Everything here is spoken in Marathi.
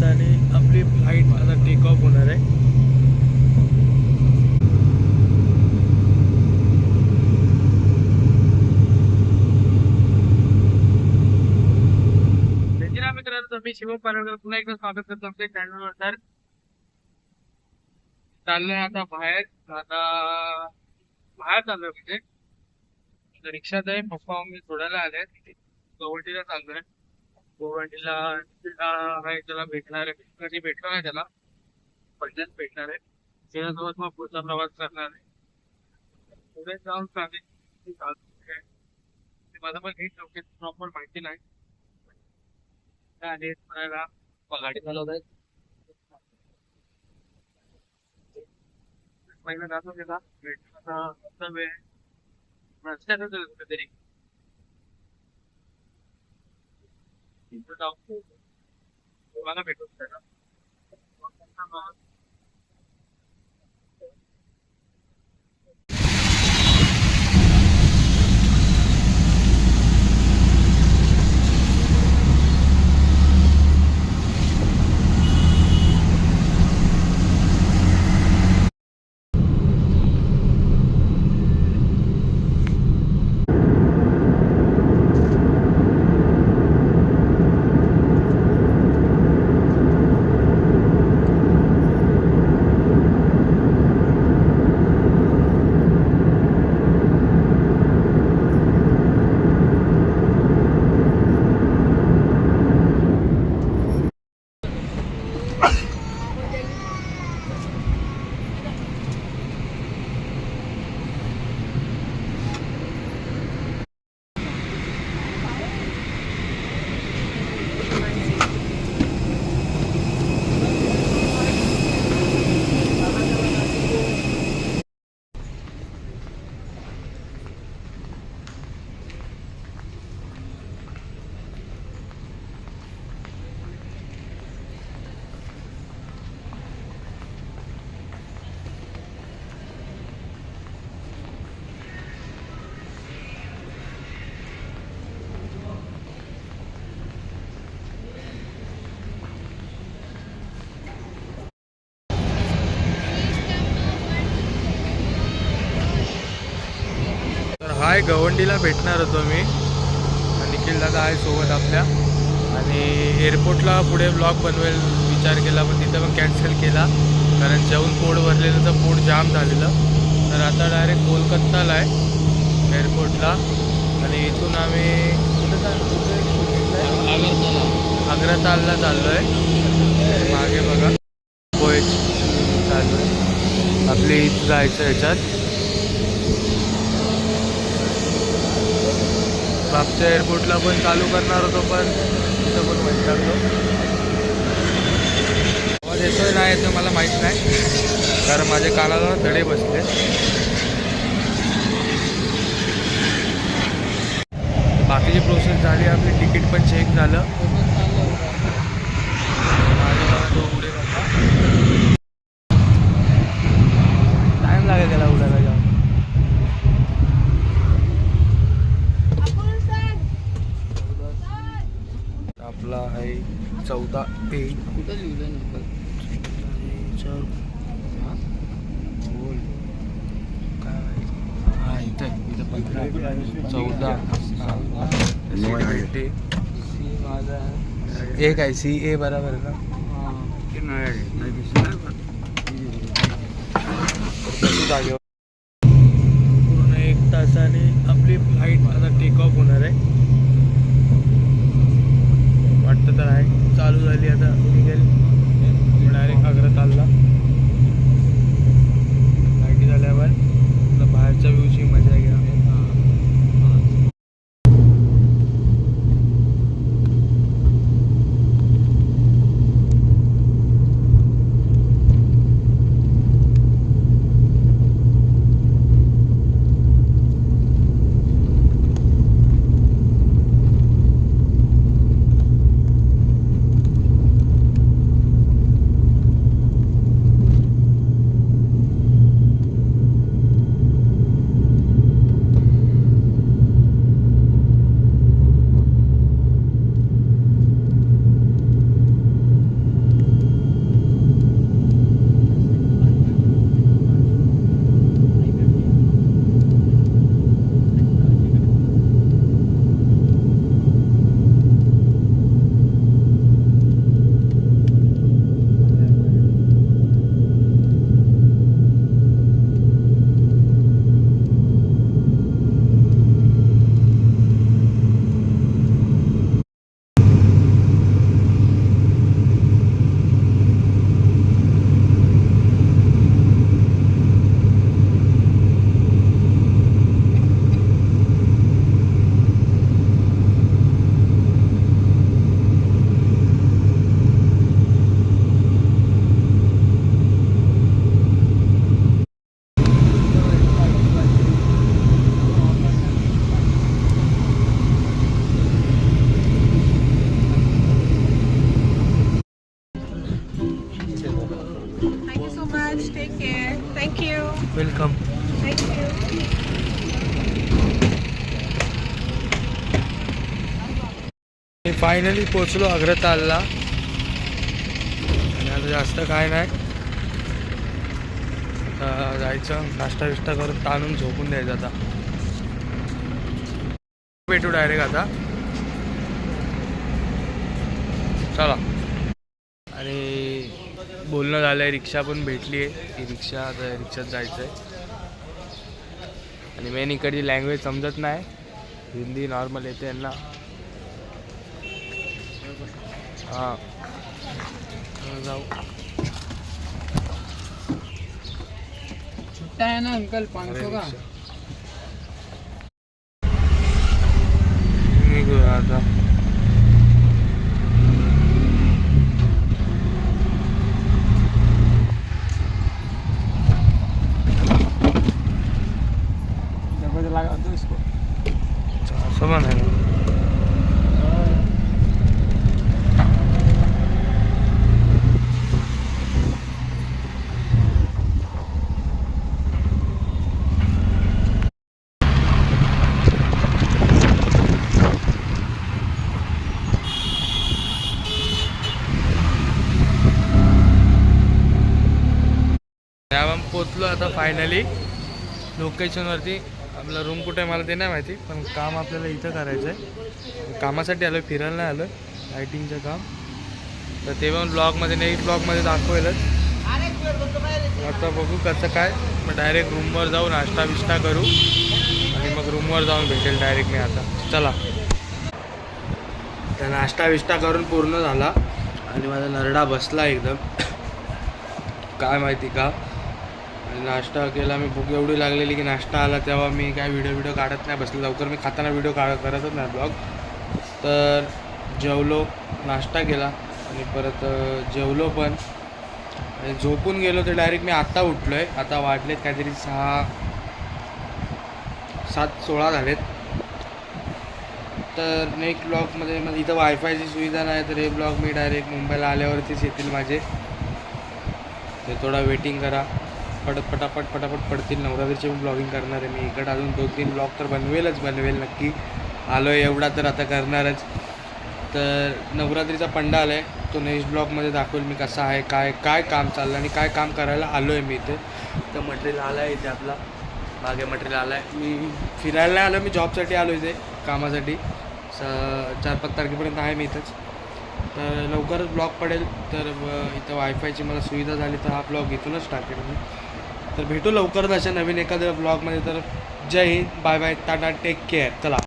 तासाने आपली फ्लाईट आता टेक ऑफ होणार आहे. मित्रांनो, मी शिवम पारडकर पुन्हा एकदा स्वागत करतो आपल्या चॅनलवर. तर चाललोय आता बाहेर. बाहेर चाललोय म्हणजे रिक्षात आहे. पप्पा मम्मी सोडायला आले. गवंडीला चाललोय. गवंडीला त्याला भेटणार आहे. कधी भेटलो नाही त्याला, पहिल्यांदाच भेटणार आहे. त्याच्यासोबत मग पुढचा प्रवास करणार आहे. पुढे जाऊन सांगेन मला पण नीट लोकेशन प्रॉपर माहिती नाही. आणि म्हणायला गाडी चालवत पहिला जातो त्याला भेटण्याचा वेळ रस्त्यातच कधीतरी तिथं जाऊ मला भेटू त्याला. हाय, गवंडीला भेटणार होतो मी. निखिल दादा आहे सोबत आपल्या. आणि एअरपोर्टला पुढे ब्लॉग बनवेल विचार केला, पण तिथं पण कॅन्सल केला कारण जेवून पोट भरलेलं तर पोट जाम झालेलं. तर आता डायरेक्ट कोलकाताला आहे एअरपोर्टला. आणि इथून आम्ही अग्रतालला चाललो आहे. मागे बघा पोहेच चालू आहे आपली. इथं जायचं ह्याच्यात मागच्या एअरपोर्टला पण चालू करणार होतो, पण तिथं पण माहीत लागलो. आवाज येतोय नाही येतो मला माहीत नाही, कारण माझ्या कानाला धडे बसले. बाकीची प्रोसेस झाली आपली. तिकीट पण चेक झालं. तो पुढे टाईम लागेल त्याला उडायला जाऊन. आपला आहे 14 पे. कुठं लिहिलं नंबर? हा इथं 14 एक आहे. CA बरोबर आहे ना? जागेवर पूर्ण 1 तासाने आपली फ्लाईट आता टेक ऑफ होणार आहे. वाटतं तर आहे चालू झाली. आता निघेल डायरेक्ट अग्रतालला. फ्लाईट झाल्यावर बाहेरच्या व्ह्यूची मजा घ्या. वेलकम. मी फायनली पोचलो अग्रतालला आणि आता जास्त काय नाही, आता जायचं नाश्ता विष्टा करून ताणून झोपून द्यायचं. आता भेटू डायरेक्ट आता. चला. आणि बोलणं झालं आहे, रिक्षा पण भेटली आहे. ती रिक्षा, आता रिक्षात जायचं आहे. आणि मेन इकडची लँग्वेज समजत नाही, हिंदी नॉर्मल येते यांना. हां जाऊ. छुट्टा है ना अंकल 500 का. निघूया आता. लगा दो इसको. असं पण आहे. आपण पोचलो आता फायनली लोकेशनवरती. आपला रूम कुठे आहे मला ते नाही माहिती, पण काम आपल्याला इथं करायचं आहे. कामासाठी आलो, फिरायला नाही आलो. लायटिंगचं काम. तर ते पण ब्लॉगमध्ये नाही, ब्लॉगमध्ये दाखवेलच. आता बघू कसं काय. मग डायरेक्ट रूमवर जाऊ, नाश्ता बिष्टा करू आणि मग रूमवर जाऊन भेटेल डायरेक्ट मी आता. चला. तर नाश्ता बिष्टा करून पूर्ण झाला आणि माझा नरडा बसला एकदम, काय माहिती का. आणि नाश्ता केला मी, भूक एवढी लागलेली की नाश्ता आला तेव्हा मी काय व्हिडिओ काढत नाही बसलो लवकर. मी खाताना व्हिडिओ करतच नाही ब्लॉग. तर जेवलो, नाश्ता केला आणि परत जेवलो पण आणि झोपून गेलो. तर डायरेक्ट मी आत्ता उठलो आहे. आता वाजलेत काहीतरी 7:16 झालेत. तर नेक्स्ट ब्लॉगमध्ये म्हणजे इथं वायफायची सुविधा नाही, तर हे ब्लॉग मी डायरेक्ट मुंबईला आल्यावरतीच येतील माझे. ते थोडा वेटिंग करा. पटापट पडतील. नवरात्रीचे पण ब्लॉगिंग करणार आहे मी. इकडं अजून 2-3 ब्लॉग तर बनवेल नक्की. आलो आहे एवढा तर आता करणारच. तर नवरात्रीचा पंडाल आहे, तो नेक्स्ट ब्लॉगमध्ये दाखवेल मी कसा आहे, काय काम चाललं आणि काय काम करायला आलो आहे मी इथे. तर मटेरियल आलं आहे इथे, आपला मागे मटेरियल आलं आहे. मी फिरायला नाही आलो, मी जॉबसाठी आलो इथे कामासाठी. 4-5 तारखेपर्यंत आहे मी इथंच. तर लवकरच ब्लॉग पडेल. तर इथं वायफायची मला सुविधा झाली तर हा ब्लॉग इथूनच टाकेल मी. तर भेटू लवकरच अशा नवीन एखाद्या ब्लॉगमध्ये. तर Jai Hind, bye bye, tata, take care. चला.